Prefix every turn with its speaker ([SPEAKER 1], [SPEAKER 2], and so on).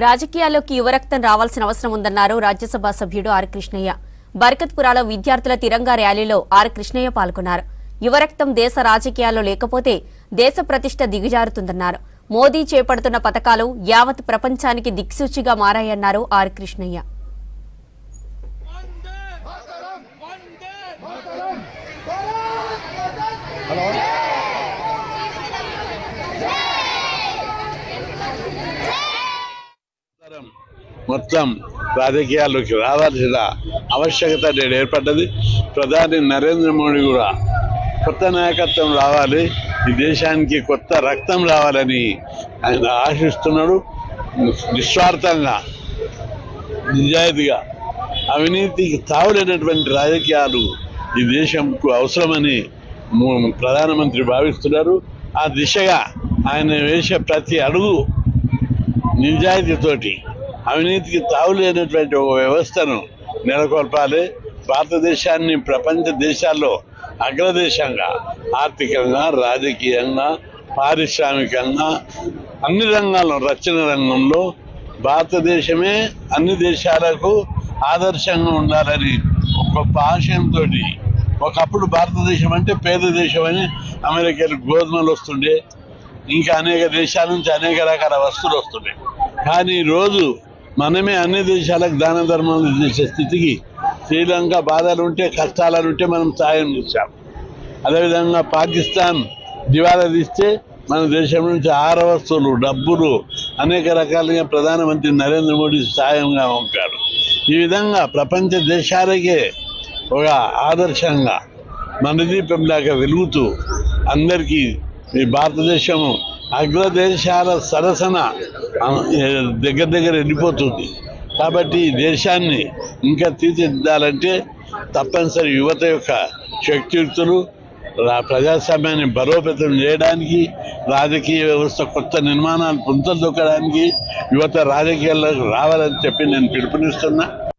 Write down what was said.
[SPEAKER 1] రాజకీయాల్లోకి యువరక్తం రావాల్సిన అవసరం ఉందన్నారు రాజ్యసభ సభ్యుడు ఆర్ కృష్ణయ్య. బర్కత్పురాలో విద్యార్థుల తిరంగా ర్యాలీలో ఆర్ కృష్ణయ్య పాల్గొన్నారు. యువరక్తం దేశ రాజకీయాల్లో లేకపోతే దేశ ప్రతిష్ట దిగజారుతుందన్నారు. మోదీ చేపడుతున్న పథకాలు యావత్ ప్రపంచానికి దిక్సూచిగా మారాయన్నారు ఆర్ కృష్ణయ్య.
[SPEAKER 2] మొత్తం రాజకీయాల్లోకి రావాల్సిన ఆవశ్యకత నేడు ఏర్పడ్డది. ప్రధాని నరేంద్ర మోడీ కూడా కొత్త నాయకత్వం రావాలి, ఈ దేశానికి కొత్త రక్తం రావాలని ఆయన ఆశిస్తున్నాడు. నిస్వార్థంగా, నిజాయితీగా, అవినీతికి తావులేనటువంటి రాజకీయాలు ఈ దేశంకు అవసరమని ప్రధానమంత్రి భావిస్తున్నారు. ఆ దిశగా ఆయన వేసే ప్రతి అడుగు నిజాయితీతోటి, అవినీతికి తావులేనటువంటి ఒక వ్యవస్థను నెలకొల్పాలి. భారతదేశాన్ని ప్రపంచ దేశాల్లో అగ్రదేశంగా ఆర్థికంగా, రాజకీయంగా, పారిశ్రామికంగా, అన్ని రంగాల్లో, రక్షణ రంగంలో భారతదేశమే అన్ని దేశాలకు ఆదర్శంగా ఉండాలని ఒక గొప్ప ఆశయంతో, ఒకప్పుడు భారతదేశం అంటే పేద దేశం అని అమెరికాలో గోధుమలు వస్తుండే, ఇంకా అనేక దేశాల నుంచి అనేక రకాల వస్తువులు వస్తుండే. కానీ ఈరోజు మనమే అన్ని దేశాలకు దాన ధర్మాలు చేసే స్థితికి, శ్రీలంక బాధలుంటే, కష్టాలుంటే మనం సాయం చేశాం. అదేవిధంగా పాకిస్తాన్ దివాలా తీస్తే మన దేశం నుంచి ఆహార వస్తువులు, డబ్బులు అనేక రకాలుగా ప్రధానమంత్రి నరేంద్ర మోడీ సాయంగా పంపారు. ఈ విధంగా ప్రపంచ దేశాలకే ఒక ఆదర్శంగా మనదీపంలాగా వెలుగుతూ అందరికీ ఈ భారతదేశము అగ్రదేశాల సరసన దగ్గర వెళ్ళిపోతుంది. కాబట్టి ఈ దేశాన్ని ఇంకా తీర్చిదిద్దాలంటే తప్పనిసరి యువత యొక్క శక్తియుక్తులు, ప్రజాస్వామ్యాన్ని బలోపేతం చేయడానికి, రాజకీయ వ్యవస్థ కొత్త నిర్మాణాలు పుంతలు దొక్కడానికి యువత రాజకీయాల్లోకి రావాలని చెప్పి నేను పిలుపునిస్తున్నా.